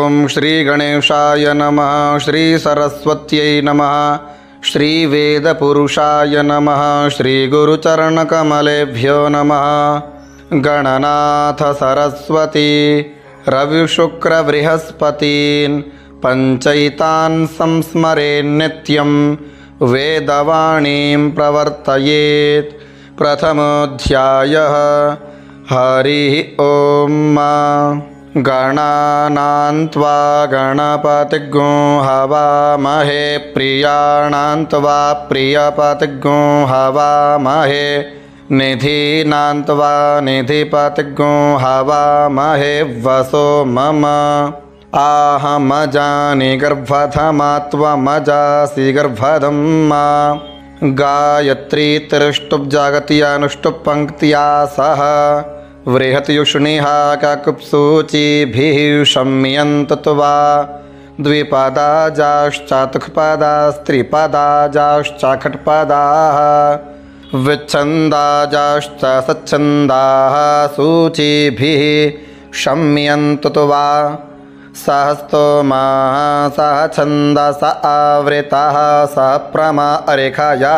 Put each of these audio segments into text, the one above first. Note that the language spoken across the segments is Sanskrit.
ओम श्री गणेशाय नमः। श्री सरस्वत्यै नमः। श्री वेदपुरुषाय नमः। श्री गुरुचरणकमलेभ्यो नमः। गणनाथ सरस्वती रविशुक्रबृहस्पतीन् पंचैतान् संस्मरेन् नित्यं वेदवाणीं प्रवर्तयेत्। प्रथमोऽध्यायः हरिः ओम। गणानां त्वा गणपतिग्ं हवामहे प्रियाणां त्वा प्रियपतिग्ं हवामहे निधीनां त्वा निधिपतिग्ं हवामहे वसो मम। आहमजानि गर्भधमा त्वमजासि गर्भधम्मा। गायत्री त्रिष्टुप् जागत्यानुष्टुप् पंक्त्या सह बृहत्युष्णिः काकुप्सूचिभिः शम्यन्त त्वा। द्विपदाजाश्चातुःपदास्त्रिपदाजाश्च खट्पदाः विच्छन्दाजाश्च सच्छन्दाः सूचिभिः शम्यन्त त्वा। सहस्तोमाः सह छन्दस आवृताः सह प्रमा अरेखाया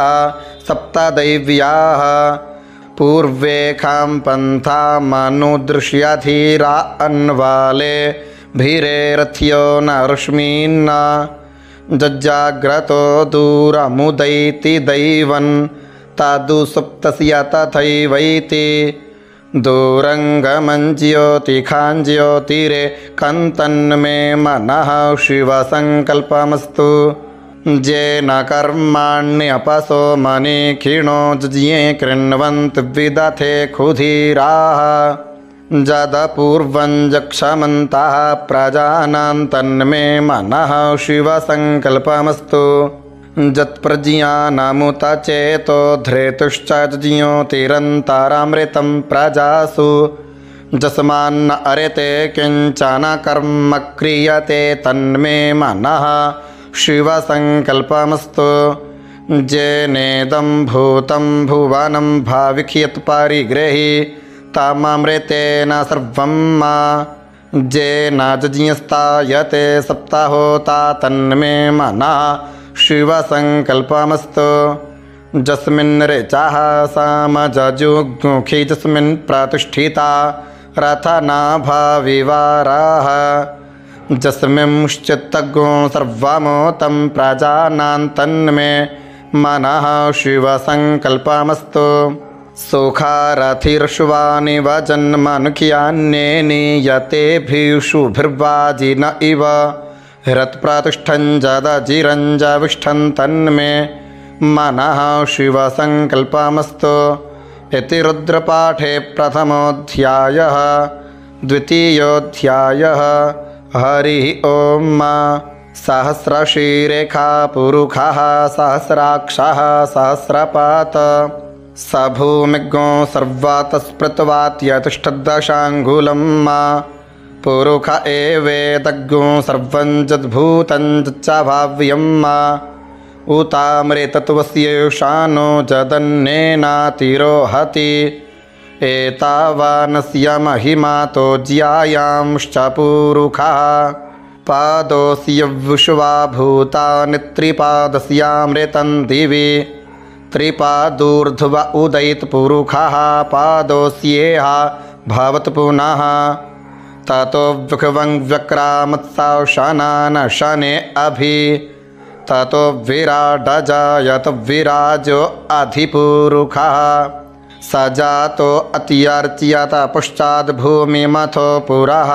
सप्तदैव्याः पूर्वेखां पन्थामनुदृश्यधीरा अन्वाले भीरेरथ्यो न रश्मीन्न जज्जाग्रतो दूरमुदैति दैवन् तादु सुप्तस्य तथैवैति। दूरङ्गमञ्ज्योतिखाञ्ज्योतिरे कन्तन्मे मनः शिवसङ्कल्पमस्तु। येन कर्माण्यपसो मनीखिणो जज्ञे कृण्वन्त विदथे क्षुधिराः। जदपूर्वं जक्षमन्तः प्रजानां तन्मे मनः शिवसङ्कल्पमस्तु। जत्प्रज्ञानमुत चेतो धृतुश्च ज्योतिरन्तरामृतं प्रजासु। जस्मान्न अरेते किञ्चन कर्म क्रियते तन्मे मनः शिवसङ्कल्पमस्तु। जेनेदं भूतं भुवनं भाविखयत्परिग्रही तममृतेन सर्वं मा। जेन जज्ञस्तायते सप्ताहोता तन्मे मनः शिवसङ्कल्पमस्तु। जस्मिन् ऋचः सामजजुग्मुखी जस्मिन् प्रतिष्ठिता रथनाभाविवाराः। जस्मिंश्चित्तज्ञो सर्वमोतं प्रजानां तन्मे मनः शिवसङ्कल्पमस्तु। सुखारथिर्श्वानिव जन्मनुख्यान्ये नीयतेभिषुभिर्वाजिन इव हृत्प्रतिष्ठं जदजिरञ्जविष्ठं तन्मे मनः शिवसङ्कल्पमस्तु। इति रुद्रपाठे प्रथमोऽध्यायः। द्वितीयोऽध्यायः हरिः ओम। सहस्रशीरेखा पुरुषः सहस्राक्षः सहस्रपात स भूमिज्ञो सर्वातस्पृत्वात्यतिष्ठद्दशाङ्गुलं मा। पुरुष एवेदज्ञो सर्वं जद्भूतं च भाव्यं मा। उतामृतत्वस्येषानो जदन्नेनातिरोहति। एतावानस्य महिमातो ज्यायांश्च पुरुषः। पादोऽस्य विश्वा भूतानि त्रिपादस्यामृतं दिवि। त्रिपादूर्ध्व उदयित पुरुषः पादोऽस्येह भवत् पुनः। ततो विभवं व्यक्रामत्साशनान शने अभि। ततो विराडजायत विराजो अधिपुरुषः। स जातो अत्यर्च्यत पश्चात् भूमिमथो पुरः।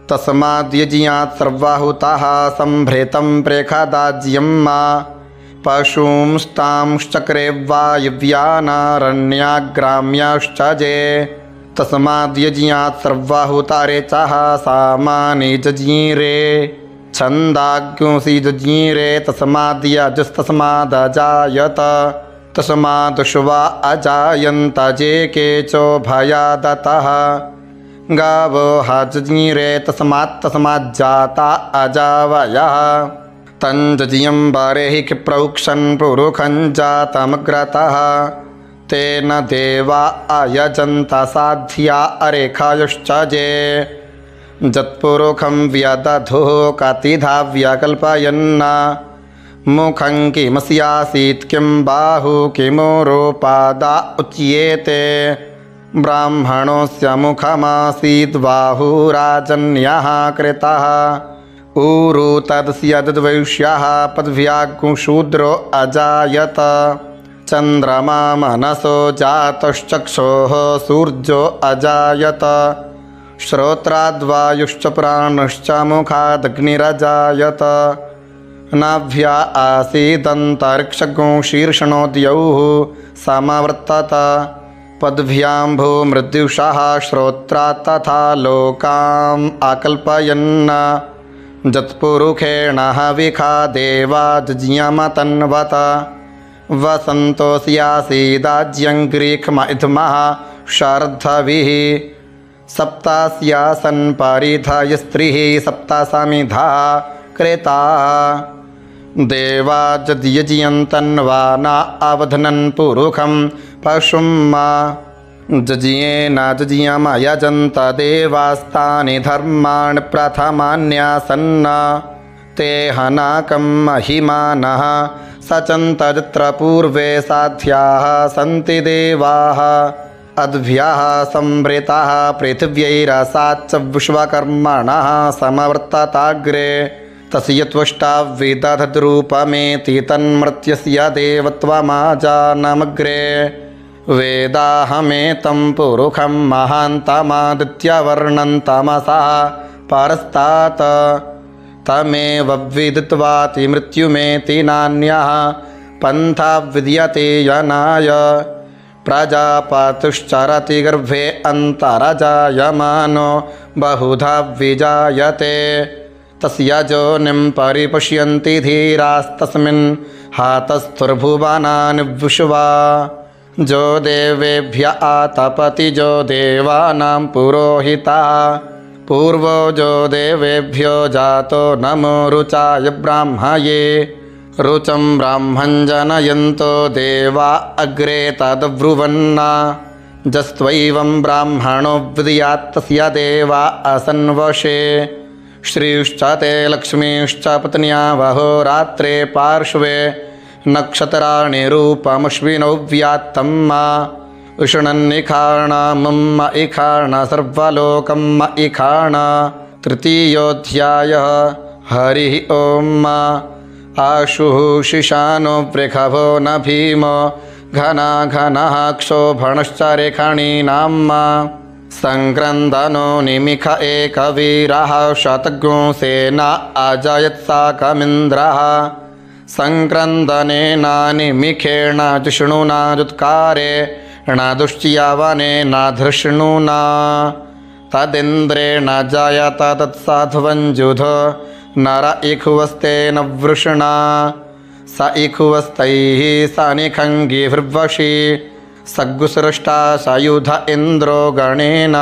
तस्माद्यज्ञात् सर्वाहुताः सम्भृतं प्रेखदाज्यं मा। पशूंस्तांश्चक्रे वायव्यानारण्याग्राम्याश्च जे। तस्माद्यज्ञात् सर्वाहुतारे चः सामानि जज्ञिरे। छन्दाग्ंसि जज्ञिरे तस्माद्यजस्तस्मादजायत। तस्मादश्वा अजायन्त जे केचो भयादतः। गावो हजज्ञिरे तस्माज्जाता अजावयः। तञ्जज्ञं बर्हिः प्रौक्षन् पुरुखं जातमग्रतः। तेन देवा अयजन्त साध्या अरेखायश्च जे। जत्पुरुखं व्यदधुः कतिधा व्यकल्पयन् मुखं किमस्यासीत् किं बाहु किमुरुपादा उच्येते ब्राह्मणोऽस्य मुखमासीद् बाहुराजन्यः कृतः ऊरु तदस्य तद्वैश्यः पदव्याग्शूद्रो अजायत चन्द्रमा मनसो जातश्चक्षोः सूर्यो अजायत श्रोत्राद्वायुश्च प्राणश्च मुखादग्निरजायत नाभ्या आसीदन्तरिक्षगो शीर्षणोद्यौः समवर्तत पद्भ्यां भूमृद्युषः श्रोत्रात् तथा लोकाम् आकल्पयन् जत्पुरुषेण हविखा देवा जज्ञमतन्वत वसन्तोऽस्यासीदाज्यं ग्रीक्मइध्मः शार्द्धविः सप्तास्यासन् परिधय स्त्रिः सप्तासमिधा कृताः देवा जज्यजयन्तन्वा न अवधनन् पुरुखं पशुं जज्ञेन जज्ञम यजन्त देवास्तानि धर्माणि प्रथमान्यासन् ते हनाकं महिमानः सचन्तत्र पूर्वे साध्याः सन्ति देवाः अद्भ्यः संवृताः पृथिव्यैरसाच्च विश्वकर्मणः समवर्तताग्रे तस्य त्वष्टा विदधद्रूपमेति तन्मर्त्यस्य देवत्वमाजानमग्रे वेदाहमेतं पुरुखं महान्तमादित्यवर्णं तमसः परस्तात् तमेव विदित्वाति मृत्युमेति नान्यः पन्था विद्यते यनाय प्रजापतिश्चरति गर्भे अन्तरजायमानो बहुधा विजायते तस्य योनिं परिपश्यन्ति धीरास्तस्मिन् हातस्थुर्भुवनानि विश्वा जो देवेभ्य आतपति जो देवानां पुरोहिता पूर्वो जो देवेभ्यो जातो नमो रुचाय ब्राह्मये रुचं ब्राह्मं जनयन्तो देवा अग्रे तद्ब्रुवन्ना जस्त्वैवं ब्राह्मणो विद्यात् तस्य देवा असन्वशे श्रीश्च ते लक्ष्मीश्च पत्न्या वहोरात्रे पार्श्वे नक्षत्राणि रूपमश्विनौ व्यात्तं उष्णन्निखाणमं इखाण सर्वलोकं इखाण तृतीयोऽध्यायः हरिः ॐ आशुः शिशानो वृषभो न भीमो घना घनः क्षोभणश्च रेखणीनां संक्रन्दनो निमिष एकवीरः शतज्ञो सेना अजयत्साकमिन्द्रः संक्रन्दनेन निमिषेण जिष्णुना जुत्कारे न दुष्ट्यवनेन धृष्णुना तदिन्द्रेण जायत तत्साध्वञ्जुधो नर इखुवस्तेन वृषणा स इखुवस्तैः स निखङ्गिभिर्वशी सग्गुसृष्टा सयुध इन्द्रो गणेन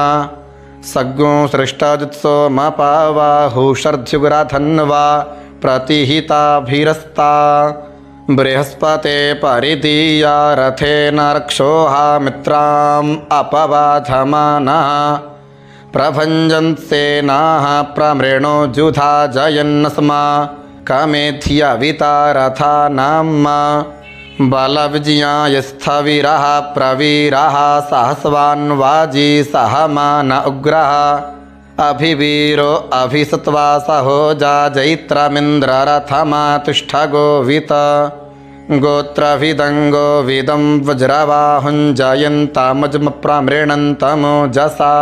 सग्गो सृष्टाजुत्सोमपावाहुषर्ध्युग्रधन्वा प्रतिहिताभिरस्ता बृहस्पते परिदीया रथेन रक्षोहा मित्राम् अपबाधमानः प्रभञ्जन्सेनाः प्रमृणो जुधा जयन् स्म कमेध्यविता रथानाम् बलविजयाय प्रवीरः सहस्वान्वाजी सहमान उग्रः अभिवीरो अभिसत्वा सहोजा जैत्रमिन्द्ररथमातिष्ठगोवित गोत्रभिदङ्गोविदं वज्रवाहुञ्जयन्तमजुमप्रमृणन्तमोजसा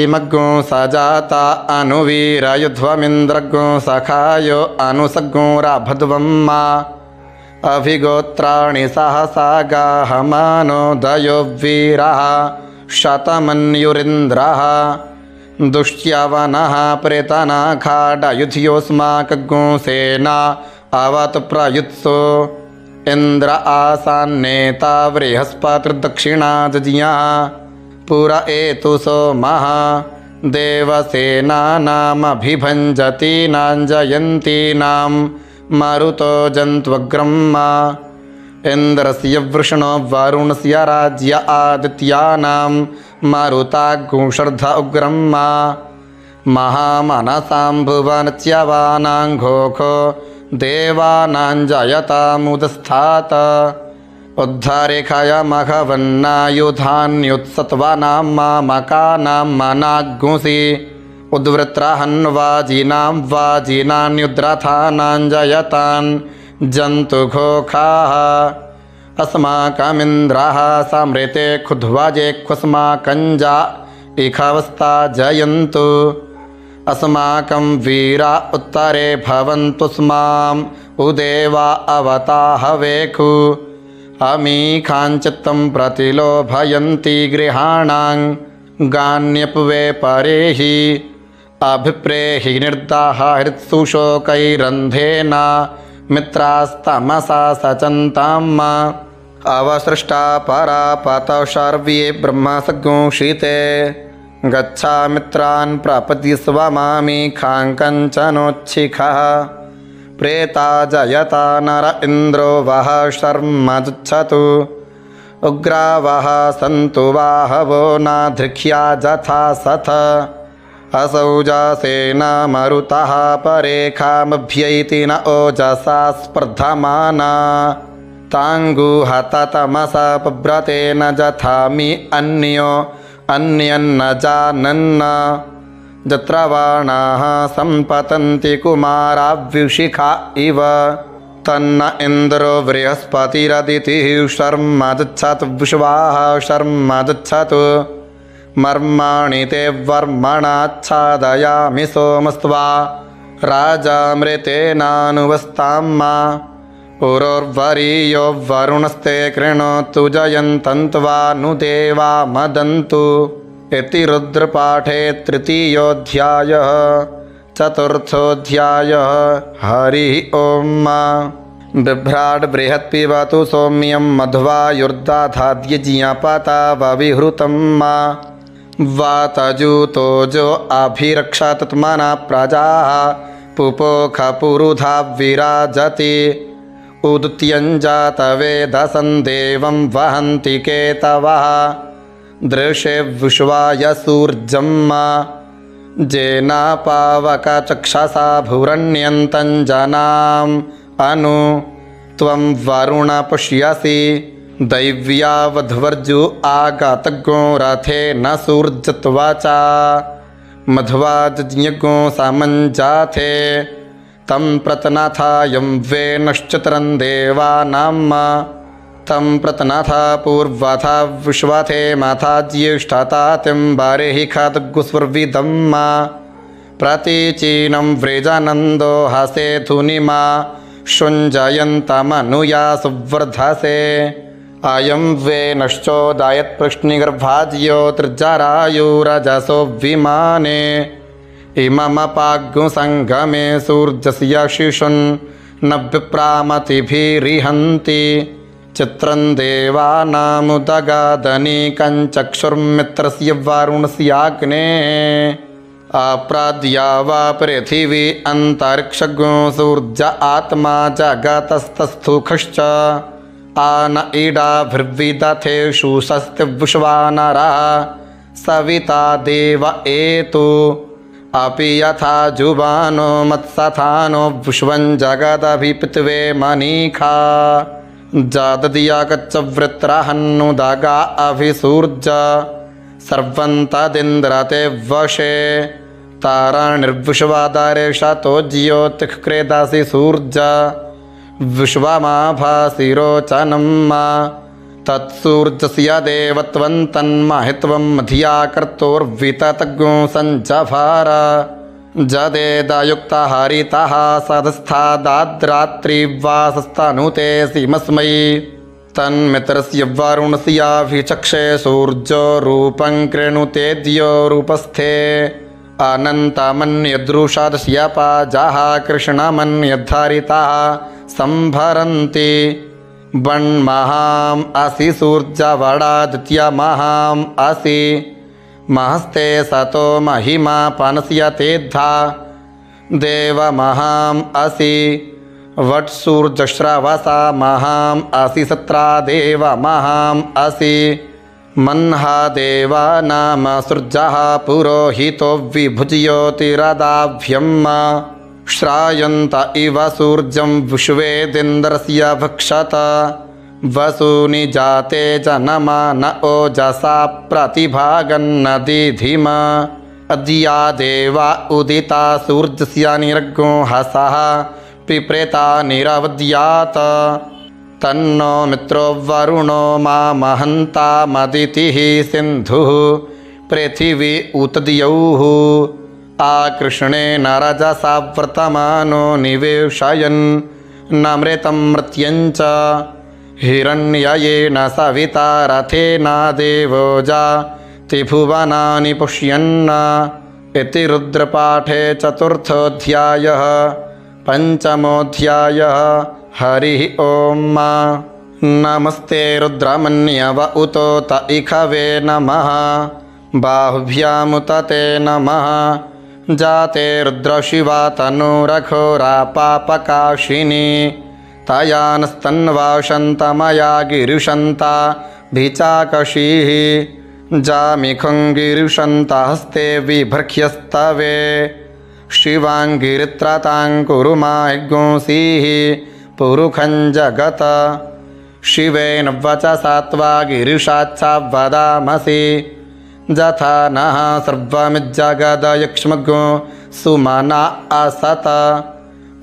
इमग्गो सजाता अनुवीरयुध्वमिन्द्रगो सखायो अनुसग्गोराभध्वम्मा अभिगोत्राणि सहसा गाहमानोदयो वीरः शतमन्युरिन्द्रः दुष्ट्यवनः प्रेतनाखाडयुध्योऽस्माकग्गो सेना अवत प्रयुत्सो इन्द्र आसान्नेता बृहस्पतिर्दक्षिणा जज्ञा पुर एतु सोमः देवसेनानामभिभञ्जतीनां जयन्तीनां मरुतो जन्त्वग्रम्मा इन्द्रस्य वृषणो वरुणस्य राज्य आदित्यानां मरुताग्गुषर्ध उग्रम्मा महामनसां भुवनच्यवानां घोषो देवानां जयतामुदस्थात् उद्धारेखाय मघवन्नायुधान्युत्सत्वानां मामकानां मनाग्गुंसि उद्वृत्राहन्वाजीनां वाजीनान्युद्रथानां जयतान् जन्तुघोखाः अस्माकमिन्द्राः समृते खुध्वजे खुस्माकञ्जा इखवस्ता जयन्तु अस्माकं वीरा उत्तरे भवन्तु स्माम् उदेवा अवताहवेखु अमीखाञ्चित्तं प्रतिलोभयन्ति गृहाणां गान्यपवे परेहि अभिप्रेहि निर्दाह हृत्सुशोकैरन्धेन मित्रास्तमसा सचन्ताम् अवसृष्टा परापतौ सर्वे ब्रह्मसगुंषिते गच्छा मित्रान् प्रपदि स्वमामीखां कञ्चनोच्छिखः प्रेता जयता नर इन्द्रो वः शर्म जुच्छतु उग्रा वः सन्तु वाहवो नाधृख्या जथा सथ असौ जासेन मरुतः परेखामभ्यैति न ओजसा स्पर्धमाना ताङ्गुहततमसा पव्रतेन जथामि अन्यो अन्यन्न जानन्न यत्र बाणाः सम्पतन्ति कुमाराव्युशिखा इव तन्न इन्द्रो बृहस्पतिरदितिः शर्म जुच्छतु विश्वाः शर्म जुच्छतु मर्माणि ते वर्मणाच्छादयामि सोमस्त्वा राजामृतेनानुवस्ताम्मा पुरोर्वरीयो वरुणस्ते कृणोतु जयन्तन्त्वा नु देवा मदन्तु इति रुद्रपाठे तृतीयोऽध्यायः। चतुर्थोऽध्यायः। हरिः ओम्। बिभ्राट् बृहत्पिबतु सौम्यं मध्वायुर्दाधाद्यज्ञपता वविहृतं वातजूतोजो अभिरक्षात्मना प्रजाः पुपोखपुरुधा विराजति उदत्यञ्जातवेदसं देवं वहन्ति केतवः दृशे विश्वाय सूर्यम् जेनापावकचक्षसा भुरण्यन्तं जनाम् अनु त्वं वरुण पुष्यसि दैव्यावध्वर्जु आगतज्ञो रथेन सूर्यत्वचा मध्वाज्ञो समञ्जाथे तं प्रतनाथायं वेनश्चित्रं देवानाम् तं प्रतनाथा पूर्वथा विश्वथे माथा ज्येष्ठतातिं बर्हि खद्गुस्वर्विदम् प्रतीचीनं व्रजानन्दो हसेथुनिमा शुञ्जयन्तमनुया सुवर्धसे अयं वेनश्चोदयत्पृश्निगर्भाज्यो त्रिजरायुरजसो विमाने इममपाग्गुसङ्गमे सूर्यस्य शिशुन् न विप्रामतिभिरिहन्ति चित्रं देवानामुदगादनीकं चक्षुर्मित्रस्य वरुणस्याग्नेः अप्राद्या वा पृथिवी अन्तरिक्षगो सूर्य आत्मा जगतस्तस्थुखश्च आन इडाभिर्विदथेषु शस्तिविश्वानरः सविता देव एतु अपि यथा जुबानो मत्सथानो विश्वं जगदभिपित्वे मनीखा जाददियाकच्चवृत्रहन्नुदगा अभिसूर्ज सर्वं तदिन्द्रते वशे ताराणिर्विश्वादारेशतो ज्योतिःक्रेदासि सूर्य विश्वमाभासिरोचनं तत्सूर्यस्य देवत्वं तन्महित्वं धिया कर्तोर्विततज्ञो सञ्जभार जदेदयुक्तः हरितः सदस्थादाद्रात्रिवासस्तनुते सीमस्मै तन्मित्रस्य वरुणस्याभिचक्षे सूर्यो रूपं कृणुतेद्यो रूपस्थे अनन्तमन्यदृशादस्य पाजाः कृष्णमन्यद्धरितः संभरन्ति वन्महाम् असि सूर्यवडादित्यमहाम् असि महस्ते सतो महिमा पनस्यतेद्धा देवमहाम् असि वट्सूर्यश्रवसा महाम् असि सत्रा देवमहाम् असि मह्नादेवानामसृजः पुरोहितो विभुज्योतिरदाभ्यम् श्रायन्त इव सूर्यं विश्वेदिन्द्रस्य भक्षत वसूनि जाते जनमा न ओजसा प्रतिभागन्नदीधिम अद्या देवा उदिता सूर्यस्य निरग्नो हसः पिप्रेता निरवद्यात् तन्नो मित्रो वरुणो मामहन्तामदितिः सिन्धुः पृथिवी उतद्यौः आकृष्णेन रजसा वर्तमानो निवेशयन् नमृतं मृत्यञ्च हिरण्ययेन सविता रथेन देवोजा त्रिभुवनानि पुष्यन् इति रुद्रपाठे चतुर्थोऽध्यायः। पंचमोऽध्यायः। हरिः ओम्। नमस्ते रुद्रमन्यव उतोत इखवे नमः बाहुभ्यामुत ते नमः जाते रुद्रशिवा तनूरघोरा पापकाशिनी तयानस्तन्वाशन्तमया गिरिशन्ता भिचाकशीः जामिखं गिरिशन्तहस्ते विभर्ख्यस्तवे शिवाङ्गिरित्रतां कुरु मायज्ञोऽसीः पुरुखं जगत शिवेन वचसा त्वा गिरिशाच्छा वदामसि जथा नः सर्वमिज्जगदयक्ष्मज्ञो सुमना असत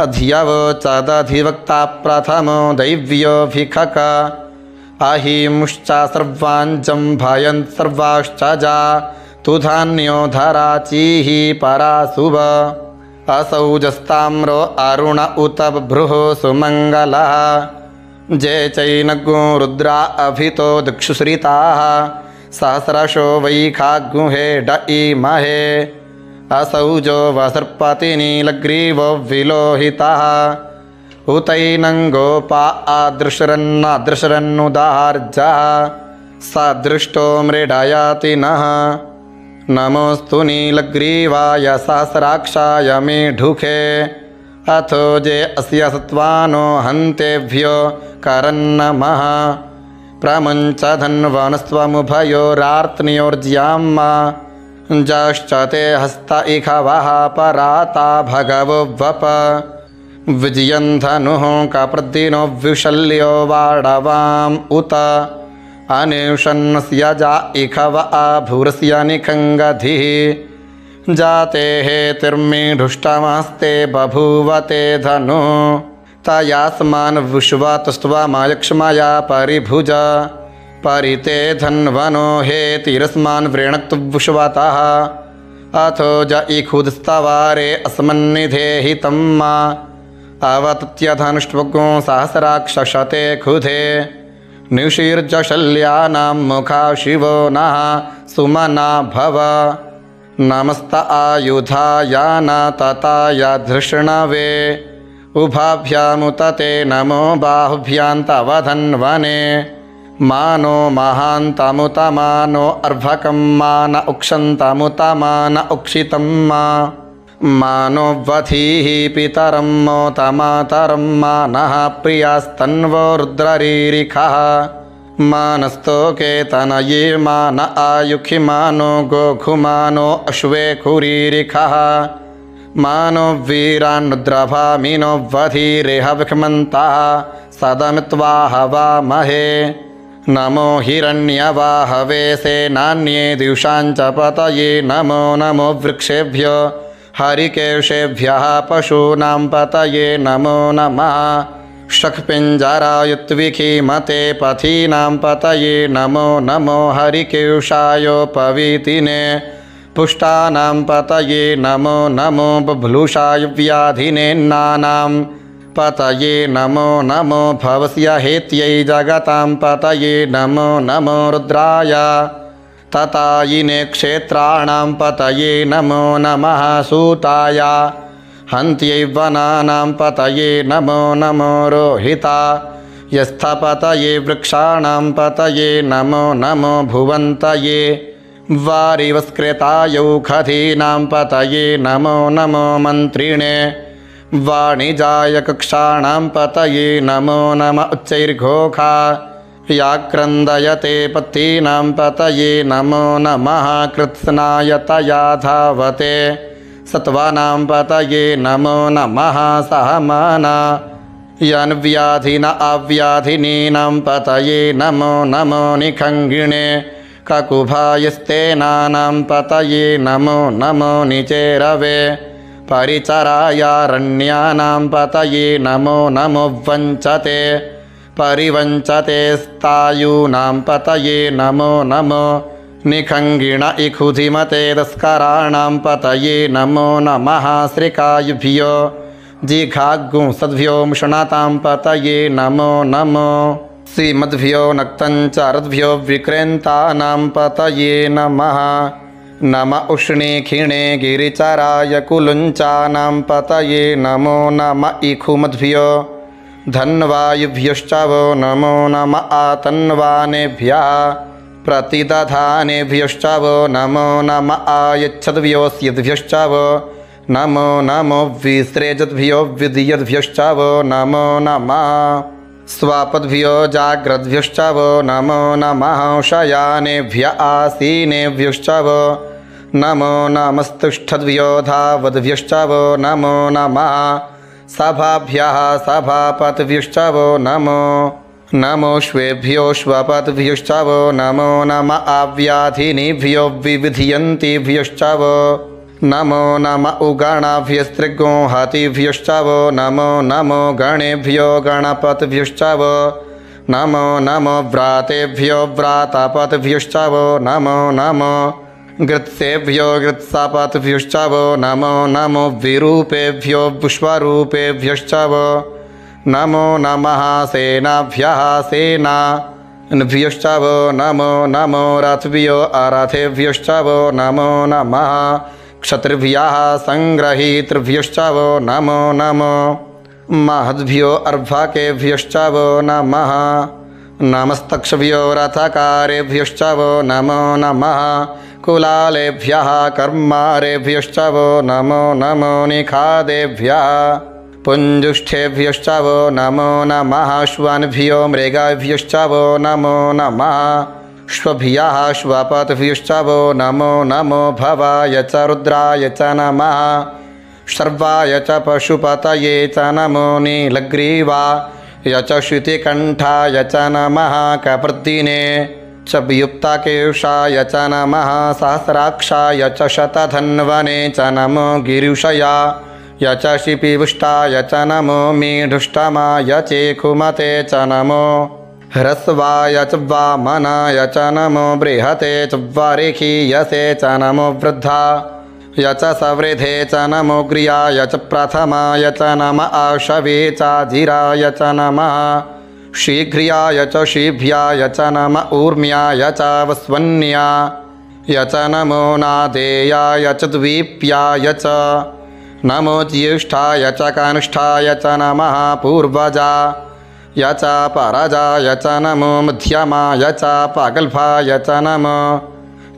अधियवोचदधिवक्ता प्रथमो दैव्योऽभिखक अहिमुश्च सर्वाञ्चं भयन् सर्वाश्च जा तुधान्यो धराचीः पराशुभ असौजस्ताम्रो अरुण उत बभ्रुः सुमङ्गलः जे चैनग्नो रुद्रा अभितो दिक्षुश्रिताः सहस्रशो वैखाग्मुहे ड इमहे असौजो वसर्पतिनीलग्रीवो विलोहितः उतैनं गोपा आदृशरन्नादृशरन्नुदार्जः सदृष्टो मृडयाति नः नमोऽस्तु नीलग्रीवाय सहस्राक्षाय मेढुखे अथो जे अस्य सत्त्वानो हन्तेभ्यो करन्नमः प्रमुञ्च धन्वनस्त्वमुभयोरार्त्न्योर्ज्याम्मा जाश्च ते हस्त इखवः पराता भगवो वप विजयन् धनुः कप्रदिनो विशल्यो वाडवाम् उत अनिषन्नस्य जा इखव आभूरस्य निखङ्गधिः जाते हेतिर्मीढुष्टमस्ते बभूवते धनु तयास्मान् विश्वातस्त्वमयक्ष्मया परिभुज परिते धन्वनो हेतिरस्मान् वृणक्तु विश्वतः अथो ज इखुदस्तवारे अस्मन्निधेहितं मा अवतत्यधनुष्वगो सहस्राक्षशते खुधे निशीर्जशल्यानां मुखा शिवो नः सुमना भव नमस्त आयुधायाना तताय धृष्णवे उभाभ्यामुत ते नमो बाहुभ्यां धन्वने मानो महान्तमुत मानो अर्भकं मान उक्षन्तमुत मान उक्षितं मानो वधीः पितरं मोत मातरं मानः प्रियास्तन्वो रुद्ररीरिखः मानस्तोके तनये मान आयुखि मानो गोघुमानो अश्वे खुरीरिखः मानो वीरान्नुद्रभामिनो वधीरेह विक्मन्तः सदमित्वा हवामहे नमो हिरण्यवाहवे सेनान्ये दिवशाञ्च पतये नमो नमो वृक्षेभ्यो हरिकेशेभ्यः पशूनां पतये नमो नमः शखपिञ्जरायुत्विखीमते पथीनां पतये नमो नमो हरिकेशायोपवीतिने पुष्टानां पतये नमो नमो बभ्लुषाय व्याधिनेन्नानां पतये नमो नमो भवस्य हेत्यै जगतां पतये नमो नमो रुद्राय ततायिने क्षेत्राणां पतये नमो नमः सूताय हन्त्यै वनानां पतये नमो नमो रोहिता यस्थपतये वृक्षाणां पतये नमो नमो भुवन्तये वारिवस्कृतायौखधीनां पतये नमो नमो मन्त्रिणे वाणिजाय कक्षाणां पतये नमो नम उच्चैर्घोषा याक्रन्दयते पत्तीनां पतये नमो नमः कृत्स्नाय तया धावते सत्त्वानां पतये नमो नमः सहमाना यन्व्याधिन अव्याधिनीनां पतये नमो नमो निखङ्गिणे ककुभायस्तेनानां पतये नमो नमो निचेरवे परिचरायारण्यानां पतये नमो नमो वञ्चते परिवञ्चते स्तायूनां पतये नमो नमो निखङ्गिण इखुधिमते तस्कराणां पतये नमो नमः श्रीकायुभ्यो जिघाग्गुंसद्भ्यो मुषणतां पतये नमो नमो श्रीमद्भ्यो नक्तञ्चारद्भ्यो विक्रेन्तानां पतये नमः नम उष्णे क्षीणे गिरिचराय कुलुञ्चानां पतये नमो नम इखुमद्भ्यो धन्वायुभ्यश्च वो नमो नम आतन्वानेभ्यः प्रतिदधानेभ्यश्च वो नमो नम आयच्छद्भ्योऽस्यद्भ्यश्च वो नमो नमो विसृजद्भ्यो विधियद्भ्यश्च वो नमो नमः स्वापद्भ्यो जाग्रद्भ्यश्च वो नमो नमः शयानेभ्य आसीनेभ्यश्च वो नमो नमस्तुष्ठद्भ्यो धावद्भ्यश्च वो नमो नमः सभाभ्यः सभापतिभ्यश्च वो नमो नमोश्वेभ्यो श्वपतिभ्यश्च वो नमो नम आव्याधिनीभ्यो विविधयन्तीभ्यश्च वो नमो नम उगणाभ्यस्त्रिगोहतिभ्यश्च वो नमो नमो गणेभ्यो गणपतिभ्यश्च वो नमो नमो व्रातेभ्यो व्रातापतिभ्यश्च वो नमो नमो गृत्सेभ्यो गृत्सापतिभ्यश्च वो नमो नमो विरूपेभ्यो पुष्परूपेभ्यश्च वो नमो नमः सेनाभ्यः सेनाभ्यश्च वो नमो नमो रथभ्यो अरथेभ्यश्च वो नमो नमः क्षत्रिभ्यः संग्रहीतृभ्यश्च वो नमो नमो महद्भ्यो अर्भकेभ्यश्च वो नमः नमस्तक्षभ्यो रथकारेभ्यश्च वो नमो नमः कुलालेभ्यः कर्मारेभ्यश्च वो नमो नमो निखादेभ्यः पुञ्जुष्ठेभ्यश्च वो नमो नमः श्वानभ्यो मृगभ्यश्च वो नमो नमः श्वभ्यः श्वपतिभ्यश्च वो नमो नमो भवाय च रुद्राय च नमः सर्वाय च पशुपतये च नमो नीलग्रीवाय च श्रुतिकण्ठाय च नमः कपर्दिने च वियुक्ताकेशाय च नमः सहस्राक्षाय च शतधन्वने च नमो गिरिशया य च शिपिविष्टाय च नमो मीढुष्टमाय चेखुमते च नमो ह्रस्वाय च वामनाय च नमो बृहते च वारिखीयसे च नमो वृद्धा य च सवृधे च नमो ग्रियाय च प्रथमाय च नम आशवे चाजिराय च नमः शीघ्रियाय च शीभ्याय च नम ऊर्म्याय च वस्वन्याय च नमो नादेयाय च द्वीप्याय च नमो ज्येष्ठाय च कनिष्ठाय च नमः पूर्वजाय च परजाय च नमो मध्यमाय च पागल्भाय च नमो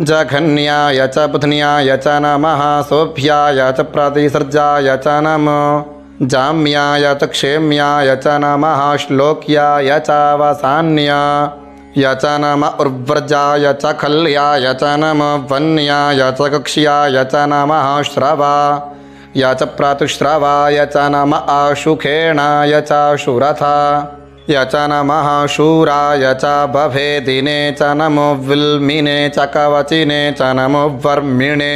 जघन्याय च बुधन्याय च नमः सोभ्याय च प्रतिसर्जाय च नमो जाम्याय च क्षेम्याय च नमः श्लोक्याय च वसान्याय च नम उर्व्रजाय च खल्याय च नमो वन्याय च कक्ष्याय च नमः श्रवाय च प्रातुश्रवाय च नम आशुखेणाय च शुरथाय च नमः शूराय च बभेदिने च नमो विल्मिने च कवचिने च नमो वर्मिणे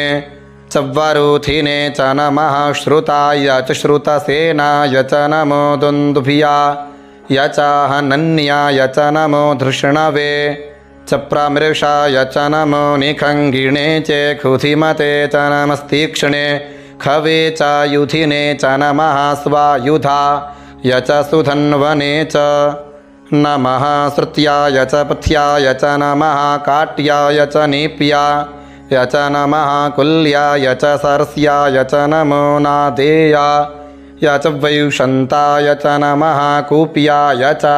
च वरुथिने च नमः श्रुताय च श्रुतसेनाय च नमो दुन्दुभियाय च हनन्याय च नमो धृष्णवे च प्रमृषाय च नमो निखङ्गिणे च खुधिमते च नमस्तीक्ष्णे खवे च युधिने च नमः स्वायुधाय च सुधन्वने च नमः श्रुत्याय च पथ्याय च नमः काट्याय च नीप्याय च नमः कुल्याय च सरस्याय च नमो नादेयाय च वैशन्ताय च नमः कूप्याय च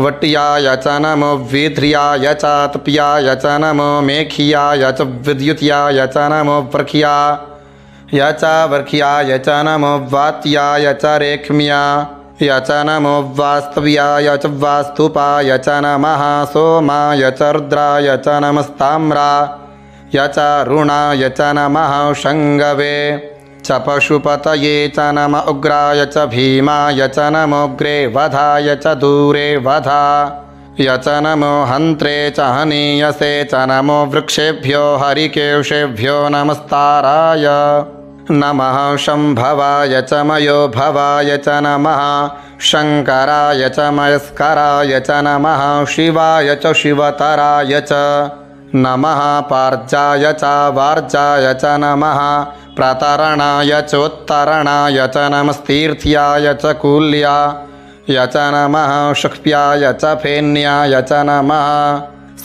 वट्याय च नमो विध्र्याय च तप्याय च नमो मेघ्याय च विद्युत्याय च नमो वर्ख्याय च वर्ख्याय च नमो वात्याय च रेक्ष्म्याय च नमो वास्तव्याय च वास्तुपाय च नमः सोमाय च रुद्राय च नमस्ताम्राय च रुणाय च नमः शङ्गवे च पशुपतये च नम उग्राय च भीमाय च नमोग्रे वधाय च दूरे वधाय च नमो हन्त्रे च हनीयसे च नमो वृक्षेभ्यो हरिकेशेभ्यो नमस्ताराय नमः शम्भवाय च मयो भवाय च नमः शङ्कराय च मयस्कराय च नमः शिवाय च शिवतराय च नमः पार्जाय च वार्जाय च नमः प्रतरणाय चोत्तरणाय च नमस्तीर्थ्याय च कूल्याय च नमः शुक्प्याय च फेन्याय च नमः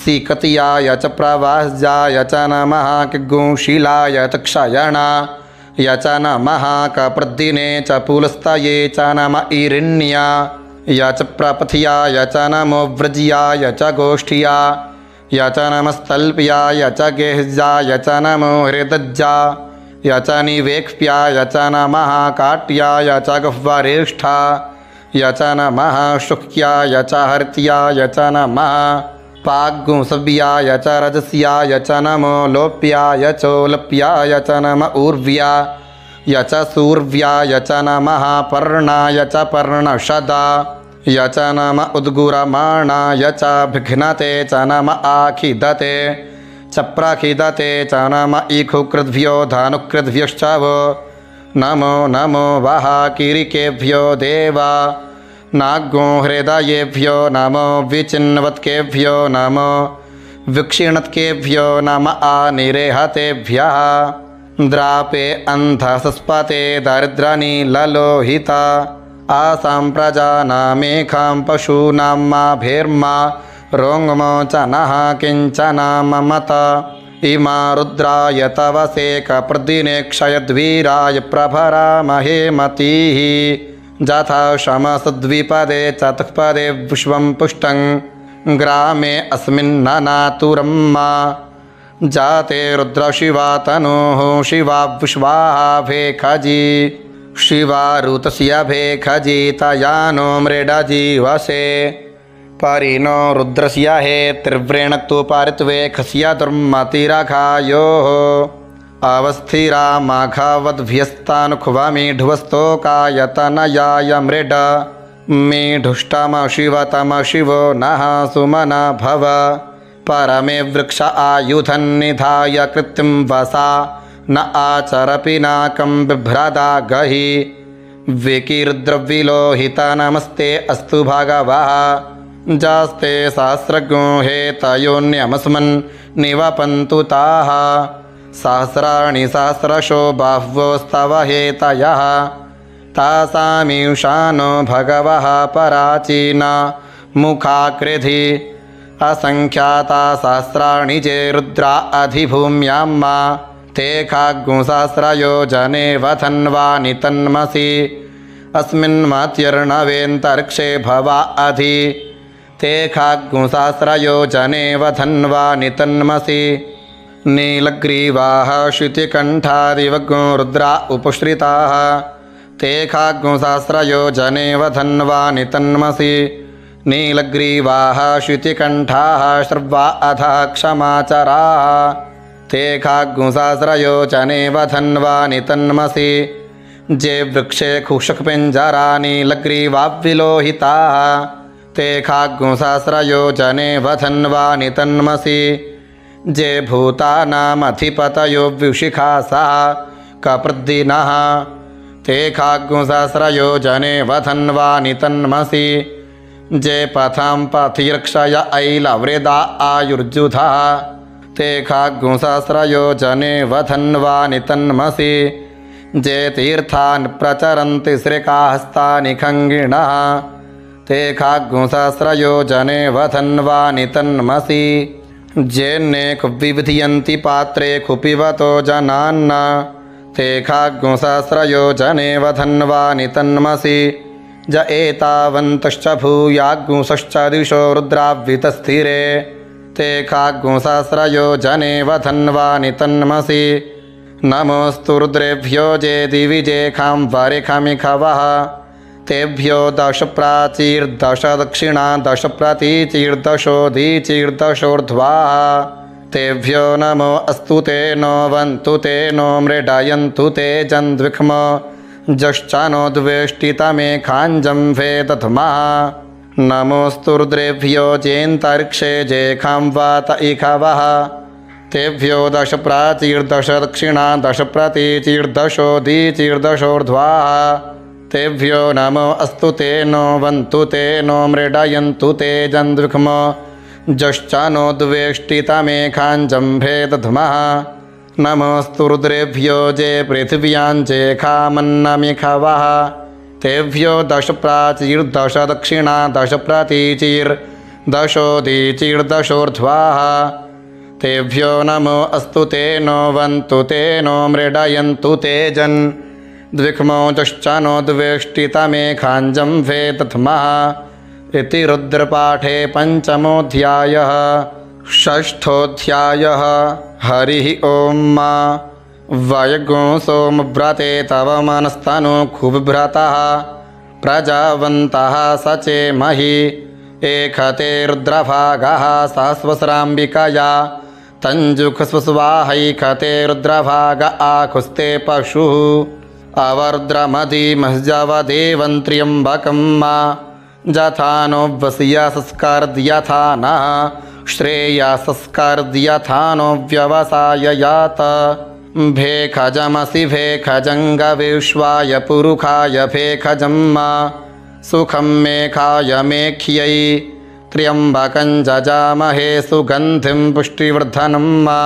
सीकत्याय च प्रवास्याय च नमः किग्गुंशीलाय च क्षयणाय च नमः कप्रद्दिने च पुलस्तये च नम ईरिण्याय च प्रपथ्याय च नमो व्रज्याय च गोष्ठ्याय च नमस्तल्प्याय च गेह्याय च नमो हृदज्जाय च निवेक्ष्याय च नमः काट्याय च गह्वरेष्ठाय च नमः शुक्याय च हर्त्याय च नमः पाग्गुंसव्याय च रजस्याय च नमो लोप्याय चोलप्याय च नम ऊर्व्याय च सूर्व्याय च नमः पर्णाय च पर्णशदाय च नम उद्गुरमाणाय च भिघ्नते च नम आखिदते च प्रखिदते च नम इखुकृद्भ्यो धानुकृद्भ्यश्च वो नमो नमो वः किरिकेभ्यो देवा नाग्गो हृदयेभ्यो नमो विचिन्वत्केभ्यो नमो विक्षिणत्केभ्यो नम आनिरेहतेभ्यः द्रापे अन्धसस्पते दरिद्रनीललोहिता आसां प्रजानामेखां पशूनां मा भेर्मा रोङ्मोचनः किञ्चन ममत इमा रुद्राय तव सेकप्रदिने क्षयद्वीराय प्रभरामहे मतीः जथा शमसद्विपदे चतुःपदे विश्वं पुष्टं ग्रामे अस्मिन्ननातुरं मा जाते रुद्रशिवा तनोः शिवा विश्वाभेखजी शिवा ऋतस्य भेखजी तयानो मृडजीवसे परिणो रुद्रस्य हे त्रिव्रेणक्तु पारित्वेखस्य दुर्मतिरघायोः अवस्थिरा माघवद्भ्यस्तानुख्वमीढ्वस्तोकायतनयाय मृड मीढुष्टम शिवतम शिवो नः सुमना भव परमे वृक्ष आयुधन्निधाय कृत्तिं वसा न आचर पिनाकं बिभ्रदा गहि विकीर्द्रविलोहित नमस्ते अस्तु भगवः जास्ते सहस्रज्ञो हेतयोन्यमस्मन् निवपन्तु ताः सहस्राणि सहस्रशो बाह्वोस्तव हेतयः तासामीशानो भगवः पराचीना मुखाकृधि असङ्ख्याता सहस्राणि चे रुद्रा अधिभूम्यां मा ते खाग्गुसहस्रयोजने वधन्वानि तन्मसि अस्मिन्मत्यर्णवेन्तरिक्षे भवा अधि ते खाग्गुसहस्रयोजने वधन्वानि तन्मसि नीलग्रीवाः श्रुतिकण्ठादिवग्गो रुद्रा उपश्रिताः ते खाग्गुसहस्रयोजने वधन्वानि तन्मसि नीलग्रीवाः श्रुतिकण्ठाः श्रवा अधः क्षमाचराः ते खाग्गुसहस्रयोजने वधन्वानि तन्मसि जे वृक्षे खुशक्पिञ्जरा नीलग्रीवाविलोहिताः ते खाग्गुसहस्रयोजने वधन्वानि तन्मसि जे भूतानामधिपतयो विशिखासः कप्रद्दिनः ते खाग्गुसहस्रयोजने वधन्वानि तन्मसि जे पथां पथिरक्षय ऐलवृदा आयुर्जुधः ते खाग्गुसहस्रयोजने वधन्वानि तन्मसि जे तीर्थान् प्रचरन्ति श्रिकाहस्तानि खङ्गिणः ते खाग्गुसहस्रयोजने वधन्वानि तन्मसि जेन्नेक विविधयन्ति पात्रे कुपिवतो जनान्न ते खाग्गुसहस्रयोजने वधन्वानि तन्मसि ज एतावन्तश्च भूयाग्गुंसश्च दिशो रुद्राव्वितस्थिरे ते खाग्गुसहस्रयोजने वधन्वानि तन्मसि नमोऽस्तु रुद्रेभ्यो जे दिवि जेखां वरिखमिखवः तेभ्यो 10 प्राचीर्दश दक्षिणा 10 प्रतीचीर्दशोदीचीर्दशोर्ध्वाः तेभ्यो नमो अस्तु ते नो वन्तु ते नो मृडयन्तु ते जन्द्विक्म जश्चानो द्वेष्टितमेखाञ्जं वेदध्मः नमोऽस्तु रुद्रेभ्यो जेऽन्तरिक्षे जेखां वात इखवः तेभ्यो 10 प्राचीर्दश दक्षिणा 10 प्रतीचीर्दशोदीचीर्दशोर्ध्वाः तेभ्यो नमो अस्तु ते नो वन्तु ते नो मृडयन्तु ते जन्द्विक्म जश्चानो द्वेष्टितमेखाञ्जं भेदध्मः नमोऽस्तु रुद्रेभ्यो जे पृथिव्यां जेखामन्नमिखवः तेभ्यो 10 प्राचीर्दश दक्षिणा 10 प्रतीचीर्दशोदीचीर्दशोर्ध्वाः तेभ्यो नमो अस्तु ते नो वन्तु ते नो मृडयन्तु ते जन्द्विक्मो जश्चानो द्वेष्टितमेखाञ्जं वेदध्मः इति रुद्रपाठे पंचमोऽध्यायः। षष्ठोऽध्यायः। हरिः ओं मा वयगो सोमव्रते तव मनस्तनु खुबिभ्रतः प्रजावन्तः सचे महि एकते रुद्रभागः सहस्वस्राम्बिकया तञ्जुखस्वस्वाहैकते रुद्रभाग आकुस्ते पशुः अवर्द्रमधिमह्जवदेवं त्र्यम्बकं मा जथा नो वस्यसस्कर्द्यथा नः श्रेयसस्कर्द्यथा नो व्यवसाययात भेखजमसि भेखजङ्गविश्वाय पुरुखाय भेखजं मा सुखं मेखाय मेख्यै त्र्यम्बकं जजामहे सुगन्धिं पुष्टिवर्धनं मा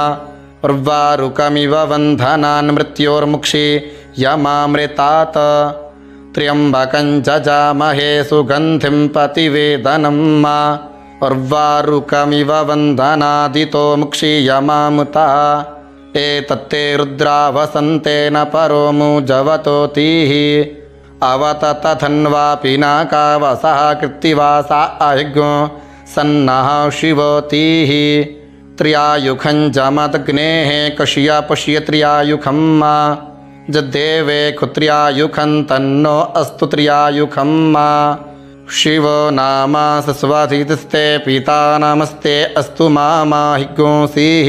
उर्वारुकमिव बन्धनान् मृत्योर्मुक्षि यमामृतात् त्र्यम्बकं जजामहे सुगन्धिं पतिवेदनं मा उर्वारुकमिव बन्धनादितो मुक्षीयमामुतः एतत्ते रुद्रा वसन्तेन परो मुजवतोतिः अवततधन्वापि नाकावसः कृत्तिवासा अहिग्नो सन्नः शिवोतिः त्र्यायुखं जमदग्नेः कश्य पुष्य त्र्यायुखं मा जदेवे कुत्र्यायुखं तन्नो अस्तु त्र्यायुखं मा शिवो नामा सस्वधितस्ते पिता नमस्ते अस्तु माहिगोंसीः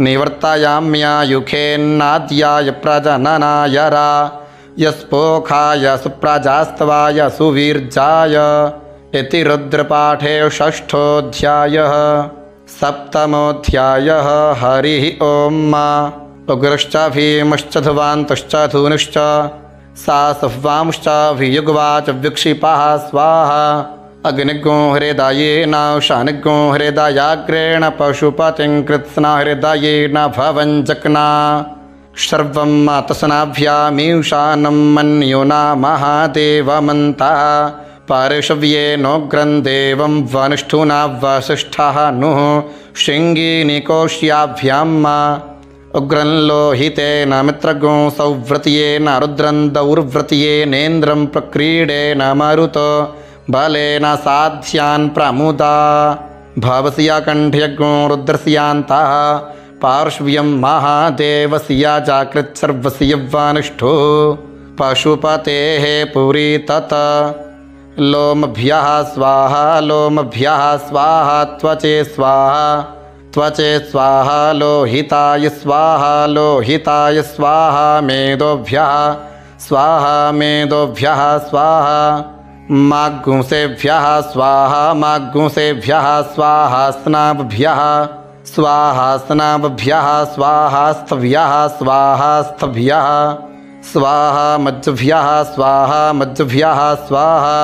निवर्तयाम्यायुखेन्नाद्याय प्रजननाय रा यस्पोखाय सुप्रजास्तवाय सुवीर्जाय इति रुद्रपाठे षष्ठोऽध्यायः। सप्तमोऽध्यायः। हरिः ओं मा उग्रश्च भीमश्च धुवान्तश्च धूनुश्च सासह्वांश्च वियुग्वाच विक्षिपः स्वाहा अग्निगो हृदयेन शानिगो हृदयाग्रेण पशुपतिं कृत्स्ना हृदयेन भवञ्जक्ना सर्वं तस्नाभ्यामीशानं मन्युना महादेवमन्तः पार्श्व्येनोग्रं देवं वनिष्ठुना वसिष्ठः नुः शृङ्गीनिकोश्याभ्यां मा उग्रं लोहितेन मित्रगो सौव्रत्येन रुद्रं दौर्व्रत्येनेन्द्रं प्रक्रीडेन मरुतो बलेन साध्यान् प्रमुदा भवस्या कण्ठ्यगो रुद्रस्यान्तः पार्श्व्यं महादेवस्य जाकृत्सर्वस्य वनिष्ठो पशुपतेः पुरी तत लोमभ्यः स्वाहा लोमभ्यः स्वाहा त्वचे स्वाहा लोहिताय स्वाहा मेदोभ्यः स्वाहा मागुंसेभ्यः स्वाहा स्नाभ्यः स्वाहास्त्भ्यः स्वाहा मज्जभ्यः स्वाहा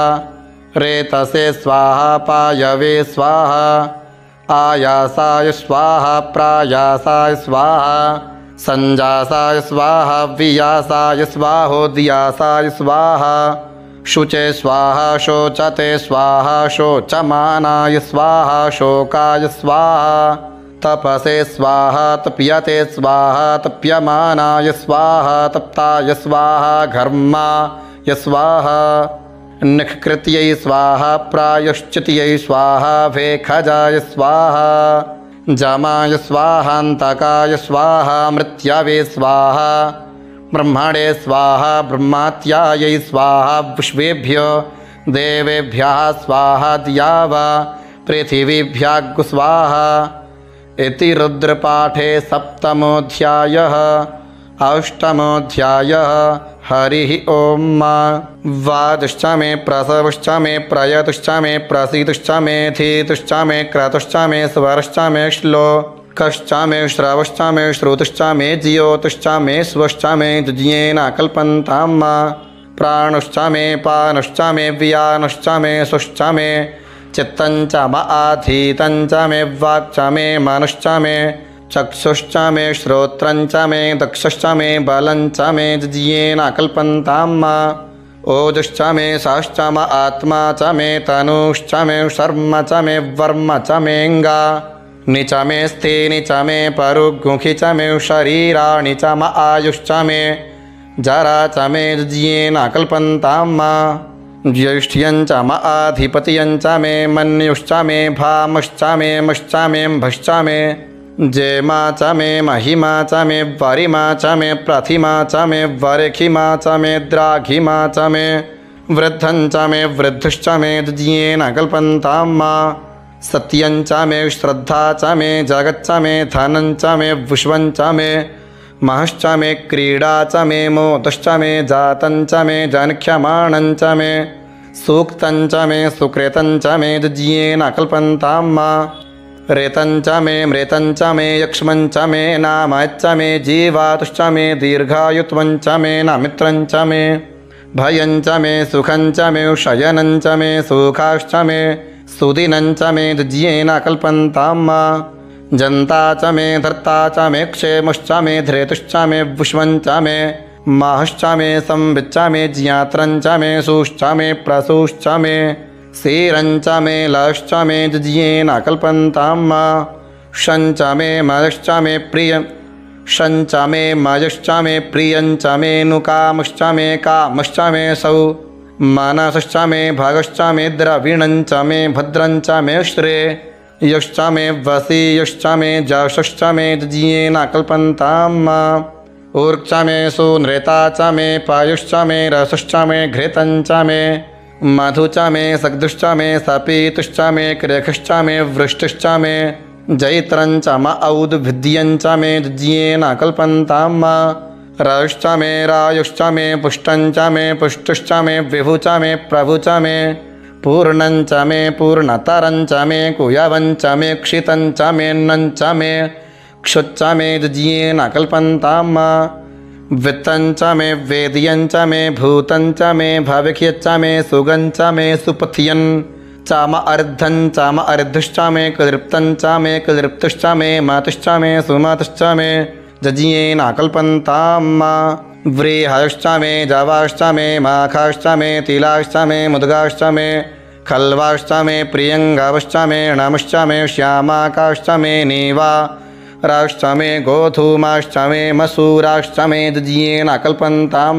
रेतसे स्वाहा पायवे स्वाहा आयासाय स्वाहा प्रायासाय स्वाहा संजासाय स्वाहा वियासाय स्वाहोदयासाय स्वाहा शुचे स्वाहा शोचते स्वाहा शोचमानाय स्वाहा शोकाय स्वाहा तपसे स्वाहा तप्यते स्वाहा तप्यमानाय स्वाहा तप्ताय स्वाहा घर्माय स्वाहा निष्कृत्यै स्वाहा प्रायश्चित्यै स्वाहा भेखजाय स्वाहा जमाय स्वाहान्तकाय स्वाहा मृत्यवे स्वाहा ब्रह्मणे स्वाहा ब्रह्मात्यायै स्वाहा विश्वेभ्यो देवेभ्यः स्वाहा द्यावा पृथिवीभ्यः स्वाहा। इति रुद्रपाठे सप्तमोऽध्यायः। अष्टमोऽध्यायः। हरिः ओम। वादुश्च मे प्रसवश्च मे प्रयतुश्च मे प्रसीदुश्च मे थीतुश्च मे क्रतुश्च मे स्वरश्च मे श्लोकश्च मे श्रवश्च मे श्रुतुश्च मे ज्योतिश्च मे स्वश्च मे जुज्येन कल्पन्तां। प्राणुश्च मे पानुश्च मे व्यानुश्च मे सुश्च मे चित्तञ्च आधीतञ्च मे वाक्च मे मनुश्च मे चक्षुश्च मे श्रोत्रञ्च मे दक्षश्च मे बलञ्च मे जुज्येन कल्पन्तां। ओजश्च मे साश्च म आत्मा च मे तनुश्च मे शर्म च मे वर्म च मेऽङ्गा निच मे स्थेनि च मे परुगुखि च मे शरीराणि च म आयुश्च मे जरा च मे जुज्येन कल्पन्तां। ज्येष्ठ्यञ्च म आधिपत्यञ्च मे मन्युश्च मे भामश्च मे मश्च मे भश्च मे जेमा च मे महिमा च मे वरिमा च मे प्रथिमा च मे वरेखिमा च मे द्राघिमा च मे वृद्धं च मे वृद्धुश्च मे जुज्येन कल्पन्तां। सत्यं च मे श्रद्धा च मे जगच्च मे धनं च मे विश्वं च मे महश्च मे क्रीडा च मे मोदश्च मे जातं च मे जनिष्यमाणं च मे सूक्तं च मे सुकृतं च मे जुज्येन कल्पन्तां। ऋतं च मे मृतं च मे यक्ष्मं च मे नामच्च मे जीवातुश्च मे दीर्घायुत्वं च मे नामित्रं च मे भयं च मे सुखं च मे शयनं च मे सुखाश्च मे सुदिनं च मे जुज्येन कल्पन्तां। जन्ता च मे धर्ता च मे क्षेमश्च मे धृतुश्च मे विश्वं च मे महश्च मे संविच्च मे ज्ञात्रं च मे सुश्च मे प्रसूश्च मे क्षीरञ्च मे लश्च मे जुज्येन कल्पन्तां। शञ्च मे मयश्च मे प्रियं शञ्च मे मयश्च मे प्रियञ्च मे नुकामश्च मे कामश्च मे सौ मनसश्च मे भगश्च मे द्रविणञ्च मे भद्रञ्च मे श्रेयश्च मे वसीयश्च मे जशश्च मे जुज्येन कल्पन्तां। ऊर्क्ष मे सुनृता च मे पायुश्च मे रसश्च मे घृतञ्च मे मधु च मे सग्धुश्च मे सपीतुश्च मे कृखश्च मे वृष्टिश्च मे जैत्रञ्च म औदभिद्यञ्च मे जुज्येन कल्पन्तां। रयुश्च मे रायुश्च मे पुष्टञ्च मे पुष्टुश्च मे विभुच मे प्रभुच मे पूर्णञ्च मे पूर्णतरञ्च मे कुयवञ्च मे क्षितञ्च मे नञ्च मे क्षुच्च मे जुज्येन कल्पन्तां। वित्तञ्च मे वेद्यञ्च मे भूतञ्च मे भविष्यच्च मे सुगञ्च मे सुपथ्यन् च म अर्धञ्च म अर्धुश्च मे कदृप्तञ्च मे कदृप्तुश्च मे मातुश्च मे सुमातुश्च मे जुज्येन कल्पन्तां। व्रीहयश्च मे जवाश्च मे माखाश्च मे तिलाश्च मे मुद्गाश्च मे खल्वाश्च मे प्रियङ्गवश्च मे नमश्च मे श्यामाकाश्च मे नीवा राश्च मे गोधूमाश्च मे मसूराश्च मे जुज्येन कल्पन्तां।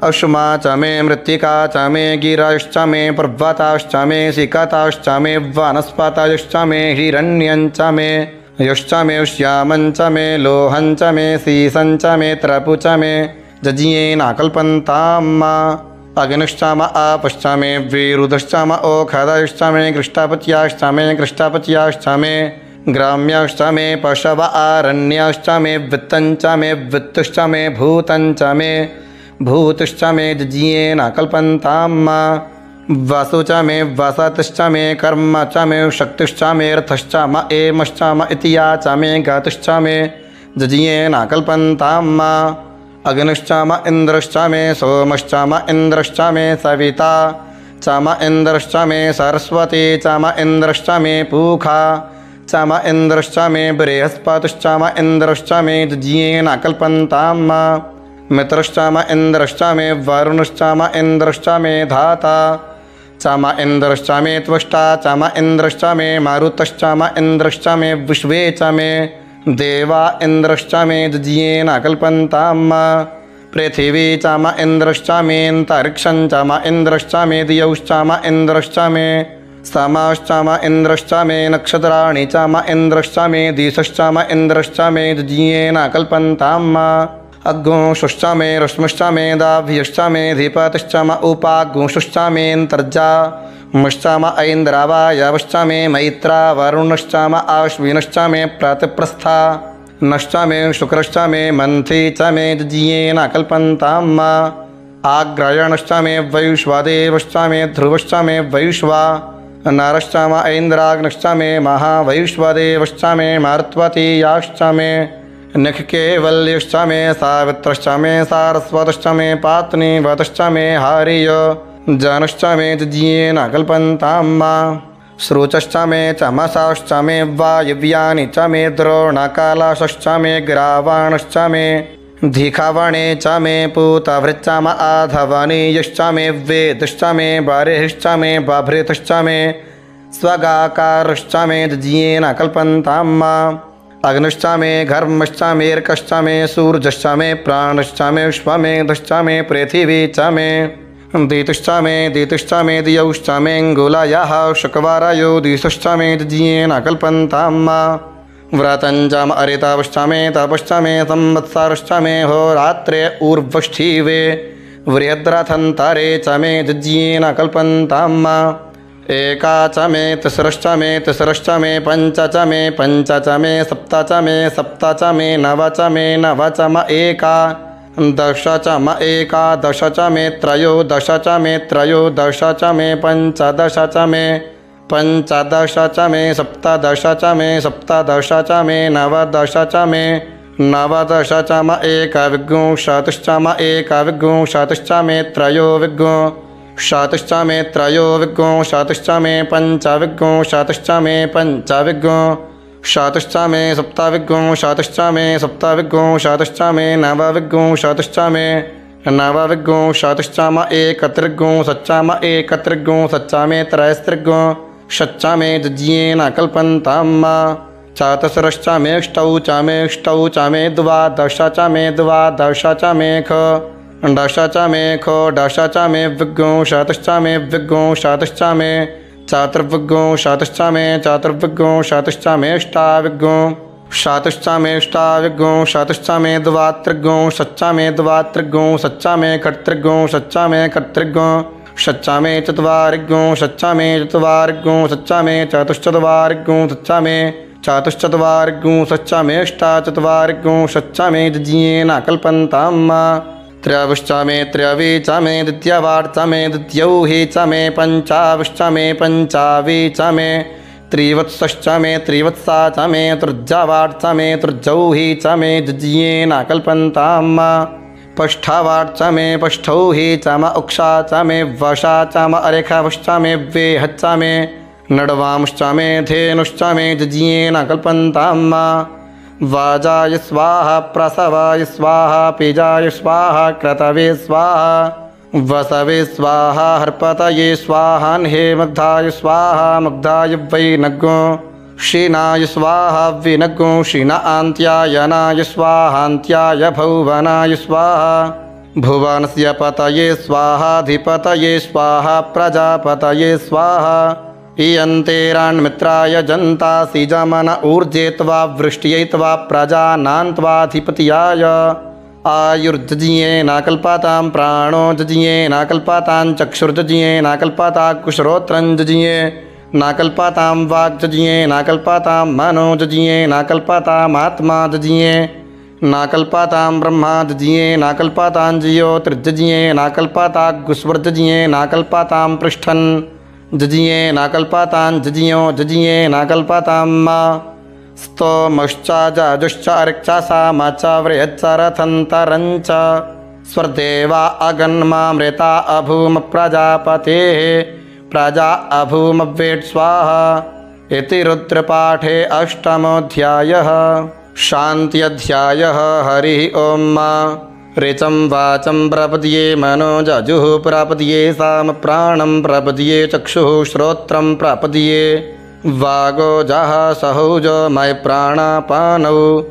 अश्मा च मे मृत्तिका च मे गिरश्च मे पर्वताश्च मे सिकताश्च मे वनस्पतयश्च मे हिरण्यञ्च मे यश्च मे श्यामञ्च मे लोहञ्च मे सीसञ्च मे त्रपुच मे जुज्येन कल्पन्तां। अग्निश्च म आपश्च मे विरुधश्च म ओखदयश्च मे कृष्टपत्याश्च मे कृष्टपत्याश्च मे ग्राम्याश्च मे पशव आरण्याश्च मे वित्तञ्च मे वित्तुश्च मे भूतञ्च मे भूतुश्च मे जुज्येन कल्पन्तां। वसु च मे वसतश्च मे कर्म च मे शक्तिश्च मे अर्थश्च म एमश्च म इतिया च मे गतिश्च मे जुज्येन कल्पन्तां। अग्निश्च म इन्द्रश्च मे सोमश्च म इन्द्रश्च मे सविता च म इन्द्रश्च मे सरस्वती च म इन्द्रश्च मे पूखा च म इन्द्रश्च मे बृहस्पतिश्च म इन्द्रश्च मे जुज्येन कल्पन्तां। मित्रश्च म इन्द्रश्च मे वरुणश्च म इन्द्रश्च मे धाता च म इन्द्रश्च मे त्वष्टा च म इन्द्रश्च मे मारुतश्च म इन्द्रश्च मे विश्वे च मे देवा इन्द्रश्च मे जुज्येन कल्पन्तां। पृथिवी च म इन्द्रश्च मेऽन्तरिक्षं च म इन्द्रश्च मे दियौश्च म इन्द्रश्च मे समाश्च म इन्द्रश्च मे नक्षत्राणि च म इन्द्रश्च मे दिशश्च म इन्द्रश्च मे जुज्येन कल्पन्तां। अग्गुंशुश्च मे रश्मिश्च मे दाभ्यश्च मे धीपतिश्च म उपागुंशुश्च मेऽन्तर्जा मश्च म ऐन्द्रावायवश्च मे मैत्रा वरुणश्च म आश्विनश्च मे प्रतिप्रस्था नश्च मे शुक्रश्च मे मंथी च मे जज्ञेन कल्पन्ताम् आग्रयणश्च मे वैश्वादेवश्च मे ध्रुवश्च मे वैश्वा नरश्च म ऐन्द्राग्नश्च मे महावैश्वदेवश्च मे मर्त्वतीयाश्च मे निखकेवल्यश्च मे सावित्रश्च मे सारस्वतश्च मे पात्नीवतश्च मे हार्य जनश्च मे जज्ञेन कल्पन्ताम् श्रोचश्च मे चमसाश्च मे वायव्यानि च मे द्रोणकालाशश्च मे ग्रावाणश्च मे धीखावणे च मे पूतभृच्च म आधवनीयश्च मे वेदश्च मे बर्हिश्च मे बभृतश्च मे स्वगाकारश्च मे जज्ञेन कल्पन्ताम् अग्निश्च मे घर्मश्च मेर्कश्च मे सूर्यश्च मे प्राणश्च मे विश्वमेधश्च मे पृथिवी च मे दीतिश्च मे दियौश्च मेऽङ्गुलायाः शुकवारयो दिशश्च मे जज्ञेन कल्पन्ताम् व्रतञ्च म अरितवश्च मे तपश्च मे संवत्सरश्च मे होरात्रे ऊर्ध्वष्ठीवे बृहद्रथन्तरे च मे जज्ञेन कल्पन्ताम् एका च मे तिस्रश्च मे पञ्च च मे सप्त च मे नव च म एका दश च म एकादश च मे त्रयोदश च मे पञ्चदश च मे पंचदश च मे सप्तदश च मे नवदश च मे नवदश च म एकविंशतिश्च मे त्रयोविंशतिश्च मे त्रयोविंशतिश्च मे पञ्चविंशतिश्च मे पंचविंशतिश्च मे सप्तविंशतिश्च मे नवविंशतिश्च मे नवविंशतिश्च म एकत्रिंशच्च मे त्रयस्त्रिंशच्च मे जज्ञेन कल्पन्ताम् चतुस्रश्च मे अष्टौ च मे द्वादश च मे दश च मे विंशतिश्च मे चतुर्विंशतिश्च मे अष्टाविंशतिश्च मे द्वात्रिंशच्च मे षट्त्रिंशच्च मे चत्वारिंशच्च मे चतुश्चत्वारिंशच्च मे अष्टाचत्वारिंशच्च मे जज्ञेन कल्पन्ताम् त्रयोविश्च मे द्वितीयवार्च मे द्वितीयौहि च मे पञ्चाविश्च मे त्रिवत्सश्च मे त्रिवत्सा च मे तृतीयवार्च मे तृतीयौहि च मे जज्ञेन कल्पन्ताम् पष्ठवार्च मे पष्ठौहि च म उक्षा च मे वशा च म अरेखवश्च मे वेहच्च मे नडवांश्च मे धेनुश्च मे जज्ञेन कल्पन्ताम् वाजाय स्वाहा प्रसवाय स्वाहा पिजाय स्वाहा क्रतवे स्वाहा वसवे स्वाहा हर्पतये स्वाहा हेमग्धाय स्वाहा मुग्धाय वै नग्गो क्षीणाय स्वाहा विनग्गो क्षीणान्त्यायनाय स्वाहान्त्याय भुवनाय स्वाहा भुवनस्य पतये स्वाहाधिपतये स्वाहा प्रजापतये स्वाहा इयन्तेरान्मित्राय जन्तासि जमन ऊर्जे त्वा वृष्ट्यै त्वा प्रजानां त्वाधिपत्याय आयुर्जज्ञेन कल्पतां प्राणो जज्ञेन कल्पतां चक्षुर्जज्ञेन कल्पता कुश्रोत्रं जज्ञेन कल्पतां वाक्जज्ञेन कल्पतां मनो जज्ञेन कल्पतामात्मा जज्ञेन कल्पतां ब्रह्मा जज्ञेन कल्पतां ज्योतिर्जज्ञेन कल्पता गुस्वर्जज्ञेन कल्पतां पृष्ठन् जज्ञेन कल्पतां जज्ञेन कल्पतां स्तोमश्च जजुश्च अर्क्षसाम च वृहच्च रथन्तरञ्च स्वर्देवा अगन्मामृता अभूम प्रजापतेः प्रजा अभूमवेट् स्वाहा इति रुद्रपाठे अष्टमोऽध्यायः। शान्त्यध्यायः। हरिः ओम्। ऋचं वाचं प्रपद्ये मनो जजुः प्रपद्ये साम प्राणं प्रपद्ये चक्षुः श्रोत्रं प्रपद्ये वागोजः सहौजो मय प्राणापानौ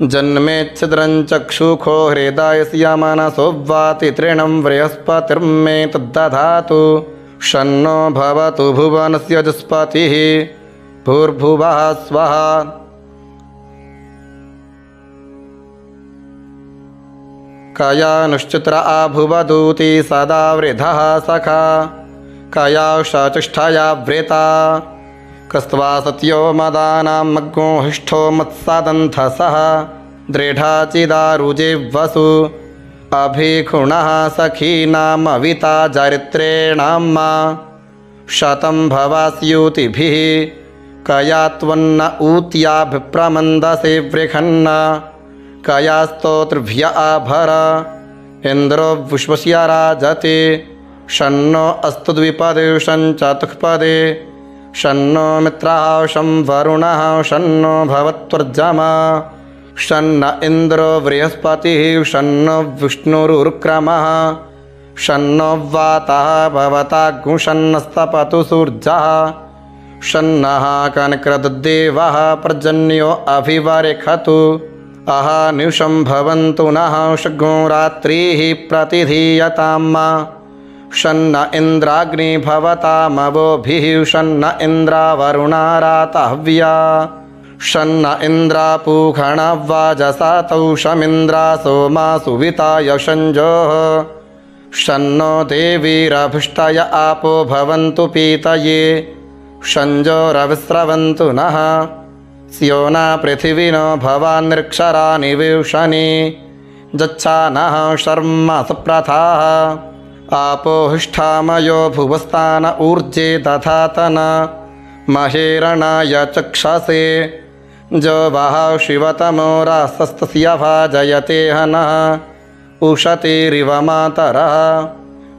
जन्मेच्छिद्रं चक्षुखो हृदयस्य मनसो वाति तृणं बृहस्पतिर्मे तद्दधातु शन्नो भवतु भुवनस्य जुष्पतिः भूर्भुवः स्वः। कयानुश्चित्र आभुवदूति सदा वृधः सखा कया शचष्ठया व्रेता कस्त्वा सत्यो मदानां मग्गो हिष्ठो मत्सदन्थसः दृढाचिदारुजे वसु अभिखुणः सखीनामविता चरित्रेणाम्मा शतं भवास्यूतिभिः कया त्वन्न ऊत्याभिप्रमन्दसे वृखन्न कया स्तोतृभ्य आभर इन्द्रो विश्वस्य राजते शन्नो अस्तु द्विपदे शञ्चतुःपदे शन्नो मित्राः शं वरुणः शन्नो भवत्वर्जमा शन्न इन्द्रो बृहस्पतिः शन्नो विष्णुरुक्रमः शन्नो वातः भवताग्निः शन्नस्तपतु सूर्यः शन्नः कनक्रदुद्देवः पर्जन्यो अभिवरेखतु अहानिशं भवन्तु नः शग्नो रात्रिः प्रतिधीयताम् शन्न इन्द्राग्नि भवतामवोभिः शन्न इन्द्रावरुणारातहव्या शन्न इन्द्रापूखणवाजसातौ शमिन्द्रा सोमा सुविता यशञ्जोः शन्नो देवीरभिष्टय आपो भवन्तु पीतये शञ्जोरविस्रवन्तु नः स्योना पृथिविनो भवान्निर्क्षरा निवेशनि जच्छानः शर्म सुप्रथाः आपो हिष्ठामयो भुवस्तान ऊर्जे दधातन महेरणाय चक्षसे जो वः शिवतमो रासस्तस्य भाजयते हनः उशतिरिव मातरः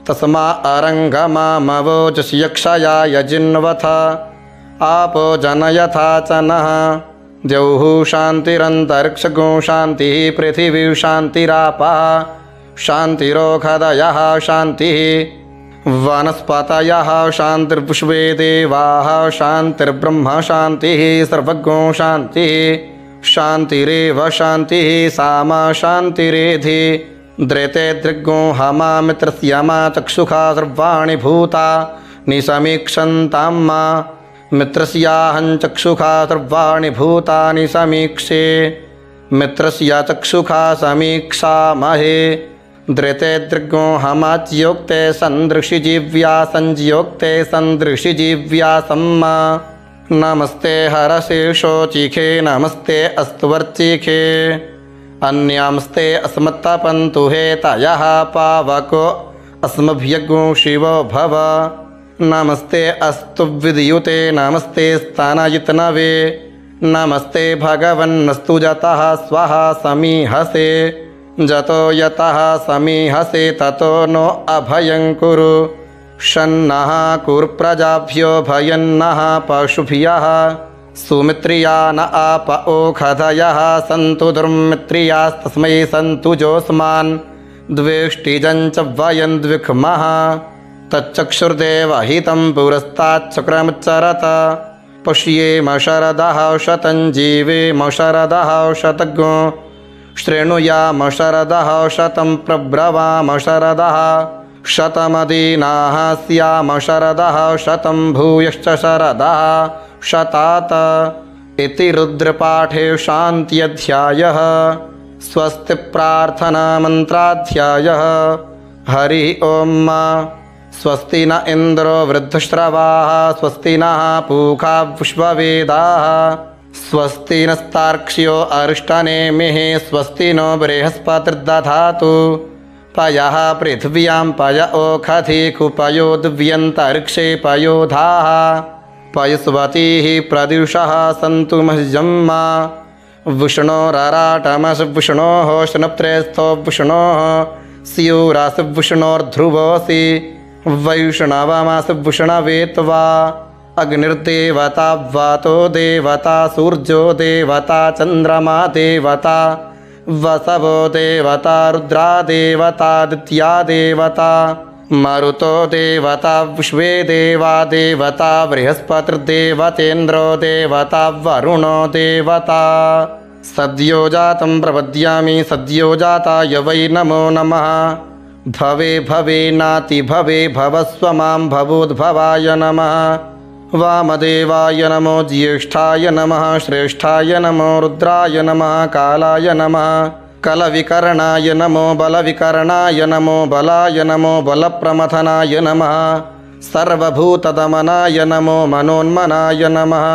तस्मा अरङ्गमामवोजसि यक्षयाय जिन्वथ आपो जनयथा च नः द्यौः शान्तिरन्तरिक्षगो शान्तिः पृथिवी शान्तिरापः शान्तिरोखदयः शान्तिः वनस्पतयः शान्तिर्विश्वे देवाः शान्तिर्ब्रह्म शान्तिः सर्वज्ञो शान्तिः शान्तिरेव शान्तिः सामा शान्तिरेधि द्रेते दृग्गो हमा मित्रस्य मा चक्षुषा सर्वाणि भूता निसमीक्षन्तां मा मित्रस्याहं चक्षुषा सर्वाणि भूतानि समीक्षे मित्रस्य चक्षुषा समीक्षामहे द्रेते दृग्गो हमाच्योक्ते सन्दृशिजीव्या संज्योक्ते सन्दृशिजीव्या सम्मा नमस्ते हरसे शोचिखे नमस्ते अस्तुवर्चिखे अन्यांस्ते अस्मत्तपन्तु हेतयः पावको अस्मभ्यगो शिवो भव नमस्ते अस्तु विद्युते नमस्ते स्तनयितनवे नमस्ते भगवन्नस्तु जतः स्वः समीहसे जतो यतः समीहसे ततो नो अभयं कुरु शन्नः कुरुप्रजाभ्यो भयन्नः पशुभ्यः सुमित्रिया न आप ओखधयः सन्तु दुर्मित्रियास्तस्मै सन्तु जोस्मान् द्वेष्टिजञ्च वयं द्विक्मः तच्चक्षुर्देवहितं पुरस्ताच्चक्रमुच्चरत पश्येम शरदः शतं जीवेम शरदः शतज्ञो शृणुयाम शरदः शतं प्रब्रवाम शरदः शतमदीनाः स्याम शरदः शतं भूयश्च शरदः शतात इति रुद्रपाठे शान्त्यध्यायः स्वस्ति प्रार्थना मन्त्राध्यायः हरि ओम स्वस्ति न इन्द्रो वृद्धश्रवाः स्वस्ति नः पूषा विश्ववेदाः स्वस्ति नस्तार्क्ष्यो अरिष्टनेमिः स्वस्ति नो बृहस्पतिर्दधातु पयः पृथिव्यां पय ओखधि कुपयो दिव्यन्तरिक्षे पयोधाः पयस्वतीः प्रदिशः सन्तु मह्यम्मा विष्णोरराटमस विष्णोः शनप्त्रेस्थो विष्णोः स्यूरास विष्णोर्ध्रुवोऽसि वैष्णवमस विष्णवे त्वा अग्निर्देवता वातो देवता सूर्यो देवता चन्द्रमा देवता वसवो देवता रुद्रा देवतादित्या देवता मरुतो देवता विश्वे देवा देवता बृहस्पतिर्देवतेन्द्रो देवता वरुणो देवता सद्यो जातं प्रपद्यामि सद्यो जाताय वै नमो नमः भवे भवे नाति भवे भवस्व मां भवोद्भवाय नमः वामदेवाय नमो ज्येष्ठाय नमः श्रेष्ठाय नमो रुद्राय नमः कालाय नमः कलविकर्णाय नमो बलविकर्णाय नमो बलाय नमो बलप्रमथनाय नमः सर्वभूतदमनाय नमो मनोन्मनाय नमः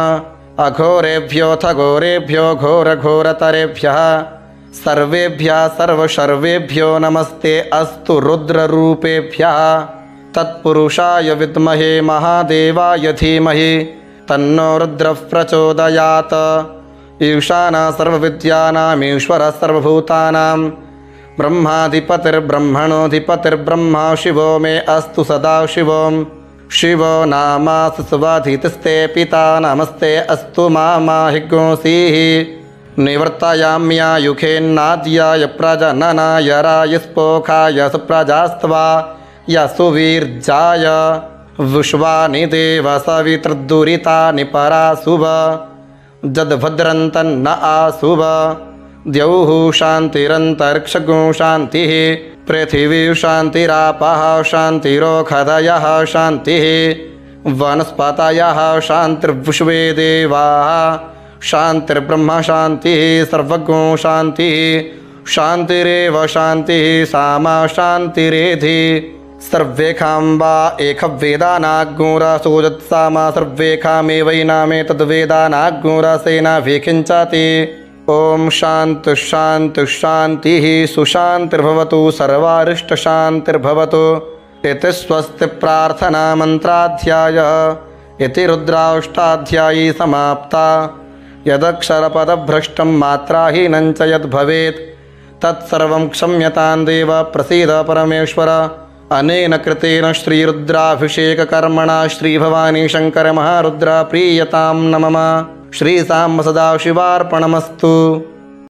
अघोरेभ्योऽथ घोरेभ्यो घोरघोरतरेभ्यः सर्वेभ्यः सर्वशर्वेभ्यो नमस्ते अस्तु रुद्ररूपेभ्यः तत्पुरुषाय विद्महे महादेवाय धीमहि तन्नो रुद्रः प्रचोदयात् ईशानः सर्वविद्यानामीश्वरः सर्वभूतानां ब्रह्माधिपतिर्ब्रह्मणोऽधिपतिर्ब्रह्मा शिवो मे अस्तु सदा शिवों शिवो नामास्तु सुवाधितस्ते पिता नमस्ते अस्तु माहिगोऽसीः निवर्तयाम्यायुखेन्नाद्याय प्रजननाय रायस्पोखाय सुप्रजास्त्वा यसुवीर्जाय विश्वानि देव सवितृदुरितानि परासुव जद्भद्रन्तन्न आसुव द्यौः शान्तिरन्तरिक्षगो शान्तिः पृथिवी शान्तिरापः शान्तिरोषधयः शान्तिः वनस्पतयः शान्तिर्विश्वे देवाः शान्तिर्ब्रह्म शान्तिः सर्वगो शान्तिः शान्तिरेव शान्तिः सामा शान्तिरेधि सर्वेखां वा एकवेदानाग्निरासोजत्सामा सर्वेखामेवैनामेतद्वेदानाग्निरासेनाभिखिञ्चति ॐ शान्ति शान्ति शान्तिः सुशान्तिर्भवतु सर्वारिष्टशान्तिर्भवतु इति स्वस्ति प्रार्थना मन्त्राध्यायः इति रुद्राष्टाध्यायी समाप्ता। यदक्षरपदभ्रष्टं मात्राहीनं च यद्भवेत् तत्सर्वं क्षम्यतां देव प्रसीद परमेश्वर। अनेन कृतेन श्रीरुद्राभिषेककर्मणा श्रीभवानी शङ्करमहारुद्रा प्रीयतां न मम। श्रीसाम्ब सदाशिवार्पणमस्तु।